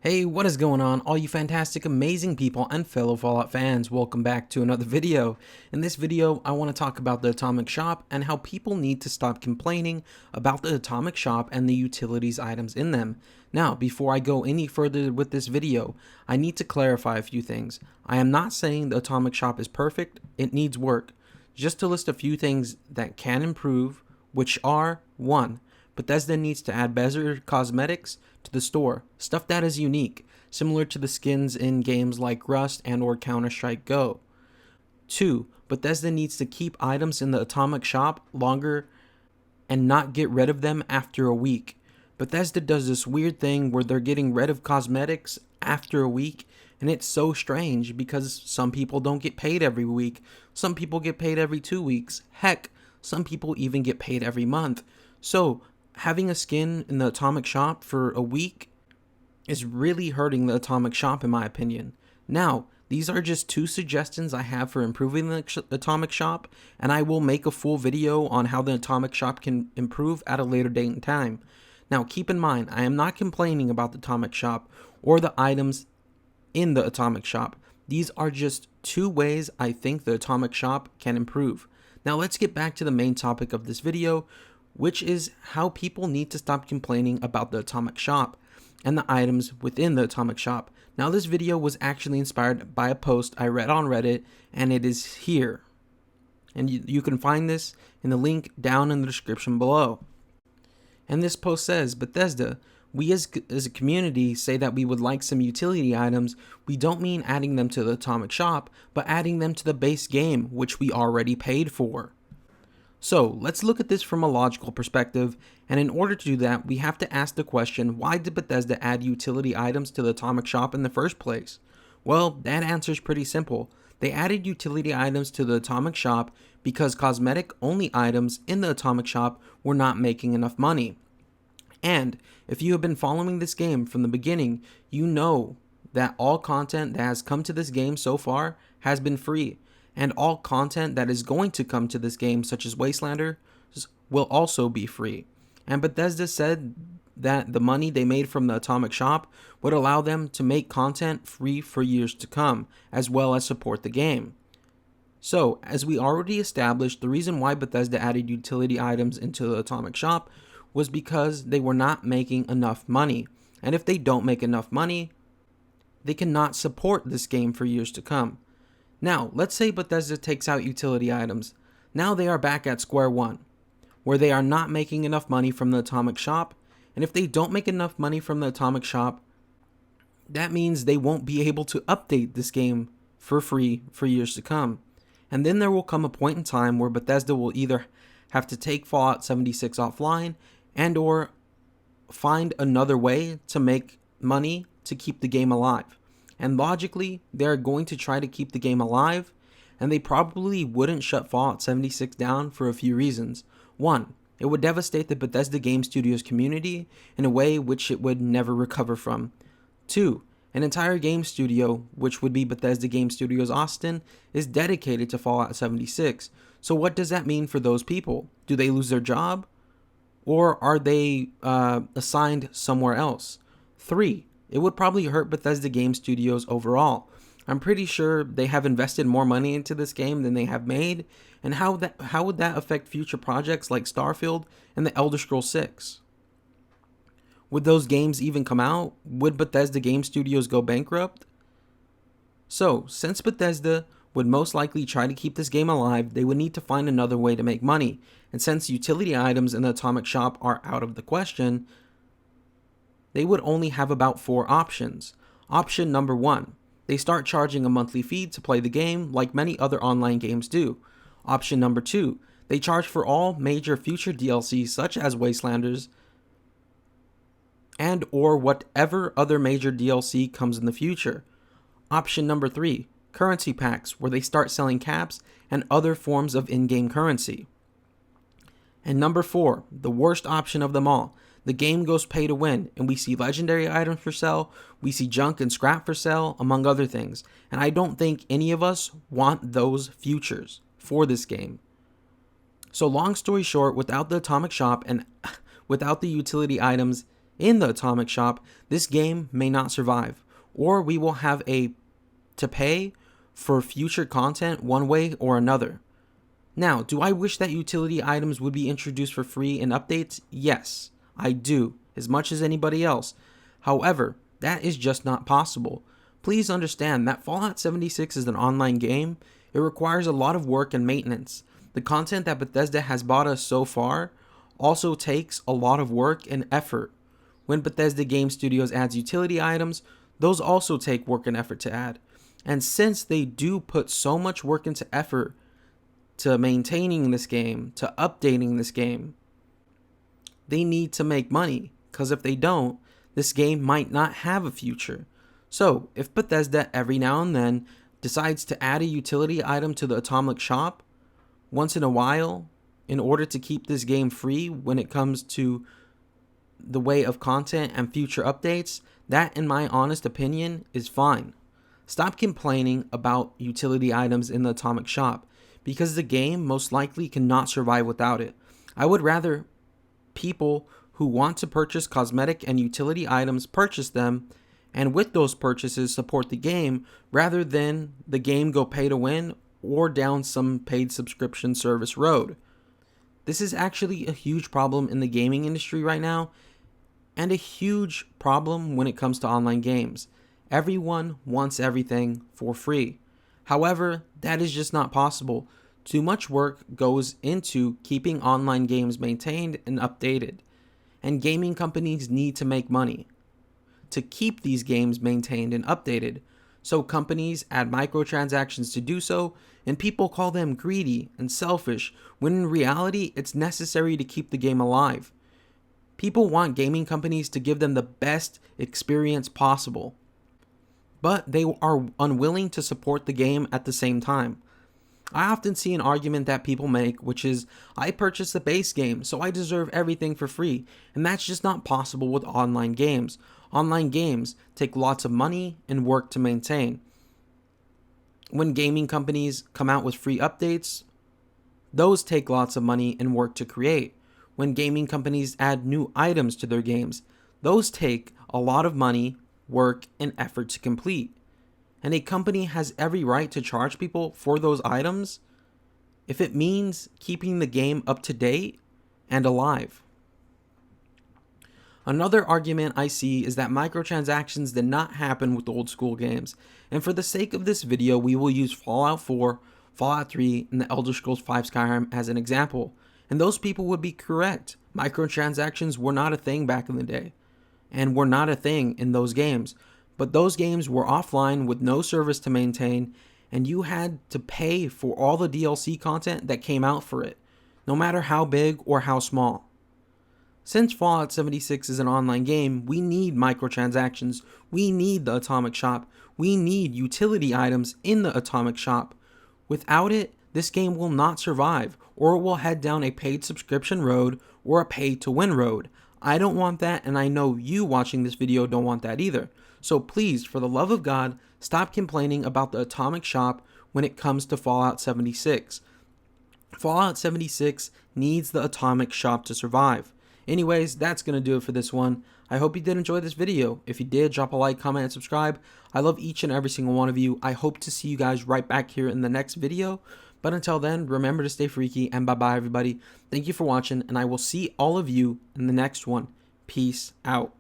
Hey, what is going on, all you fantastic, amazing people and fellow Fallout fans? Welcome back to another video. In this video, I want to talk about the Atomic Shop and how people need to stop complaining about the Atomic Shop and the utilities items in them. Now, before I go any further with this video, I need to clarify a few things. I am not saying the Atomic Shop is perfect, it needs work. Just to list a few things that can improve, which are: 1. Bethesda needs to add better cosmetics to the store, stuff that is unique, similar to the skins in games like Rust and or Counter-Strike Go. 2. Bethesda needs to keep items in the Atomic Shop longer and not get rid of them after a week. Bethesda does this weird thing where they're getting rid of cosmetics after a week, and it's so strange because some people don't get paid every week, some people get paid every 2 weeks, heck, some people even get paid every month. So having a skin in the Atomic Shop for a week is really hurting the Atomic Shop, in my opinion. Now, these are just 2 suggestions I have for improving the Atomic Shop, and I will make a full video on how the Atomic Shop can improve at a later date and time. Now, keep in mind, I am not complaining about the Atomic Shop or the items in the Atomic Shop. These are just 2 ways I think the Atomic Shop can improve. Now, let's get back to the main topic of this video, which is how people need to stop complaining about the Atomic Shop and the items within the Atomic Shop. Now, this video was actually inspired by a post I read on Reddit, and it is here. And you can find this in the link down in the description below. And this post says, Bethesda, we as a community say that we would like some utility items. We don't mean adding them to the Atomic Shop, but adding them to the base game, which we already paid for. So let's look at this from a logical perspective, and in order to do that, we have to ask the question, why did Bethesda add utility items to the Atomic Shop in the first place? Well, that answer is pretty simple. They added utility items to the Atomic Shop because cosmetic-only items in the Atomic Shop were not making enough money. And if you have been following this game from the beginning, you know that all content that has come to this game so far has been free. And all content that is going to come to this game, such as Wastelanders, will also be free. And Bethesda said that the money they made from the Atomic Shop would allow them to make content free for years to come, as well as support the game. So, as we already established, the reason why Bethesda added utility items into the Atomic Shop was because they were not making enough money. And if they don't make enough money, they cannot support this game for years to come. Now, let's say Bethesda takes out utility items. Now they are back at square one, where they are not making enough money from the Atomic Shop, and if they don't make enough money from the Atomic Shop, that means they won't be able to update this game for free for years to come. And then there will come a point in time where Bethesda will either have to take Fallout 76 offline and or find another way to make money to keep the game alive. And logically, they're going to try to keep the game alive, and they probably wouldn't shut Fallout 76 down for a few reasons. 1. It would devastate the Bethesda Game Studios community in a way which it would never recover from. 2. An entire game studio, which would be Bethesda Game Studios Austin, is dedicated to Fallout 76. So what does that mean for those people? Do they lose their job? Or are they assigned somewhere else? 3. It would probably hurt Bethesda Game Studios overall. I'm pretty sure they have invested more money into this game than they have made, and how would that affect future projects like Starfield and the Elder Scrolls 6? Would those games even come out? Would Bethesda Game Studios go bankrupt? So, since Bethesda would most likely try to keep this game alive, they would need to find another way to make money. And since utility items in the Atomic Shop are out of the question, they would only have about 4 options. Option number 1, they start charging a monthly fee to play the game like many other online games do. Option number 2, they charge for all major future DLCs such as Wastelanders and or whatever other major DLC comes in the future. Option number 3, currency packs, where they start selling caps and other forms of in-game currency. And number 4, the worst option of them all, the game goes pay to win, and we see legendary items for sale, we see junk and scrap for sale, among other things. And I don't think any of us want those futures for this game. So long story short, without the Atomic Shop and without the utility items in the Atomic Shop, this game may not survive, or we will have to pay for future content one way or another. Now, do I wish that utility items would be introduced for free in updates? Yes, I do, as much as anybody else. However, that is just not possible. Please understand that Fallout 76 is an online game. It requires a lot of work and maintenance. The content that Bethesda has bought us so far also takes a lot of work and effort. When Bethesda Game Studios adds utility items, those also take work and effort to add. And since they do put so much work into effort to maintaining this game, to updating this game, they need to make money, because if they don't, this game might not have a future. So, if Bethesda every now and then decides to add a utility item to the Atomic Shop once in a while in order to keep this game free when it comes to the way of content and future updates, that in my honest opinion is fine. Stop complaining about utility items in the Atomic Shop, because the game most likely cannot survive without it. I would rather people who want to purchase cosmetic and utility items purchase them, and with those purchases support the game, rather than the game go pay to win or down some paid subscription service road. This is actually a huge problem in the gaming industry right now, and a huge problem when it comes to online games. Everyone wants everything for free. However, that is just not possible. Too much work goes into keeping online games maintained and updated, and gaming companies need to make money to keep these games maintained and updated. So companies add microtransactions to do so, and people call them greedy and selfish, when in reality it's necessary to keep the game alive. People want gaming companies to give them the best experience possible, but they are unwilling to support the game at the same time. I often see an argument that people make, which is, I purchased the base game, so I deserve everything for free, and that's just not possible with online games. Online games take lots of money and work to maintain. When gaming companies come out with free updates, those take lots of money and work to create. When gaming companies add new items to their games, those take a lot of money, work, and effort to complete. And a company has every right to charge people for those items if it means keeping the game up to date and alive. Another argument I see is that microtransactions did not happen with old school games, and for the sake of this video we will use Fallout 4, Fallout 3, and the Elder Scrolls V Skyrim as an example, and those people would be correct. Microtransactions were not a thing back in the day, and were not a thing in those games. But those games were offline with no service to maintain, and you had to pay for all the DLC content that came out for it, no matter how big or how small. Since Fallout 76 is an online game, we need microtransactions, we need the Atomic Shop, we need utility items in the Atomic Shop. Without it, this game will not survive, or it will head down a paid subscription road or a pay to win road. I don't want that, and I know you watching this video don't want that either. So please, for the love of God, stop complaining about the Atomic Shop when it comes to Fallout 76. Fallout 76 needs the Atomic Shop to survive. Anyways, that's going to do it for this one. I hope you did enjoy this video. If you did, drop a like, comment, and subscribe. I love each and every single one of you. I hope to see you guys right back here in the next video. But until then, remember to stay freaky, and bye-bye everybody. Thank you for watching, and I will see all of you in the next one. Peace out.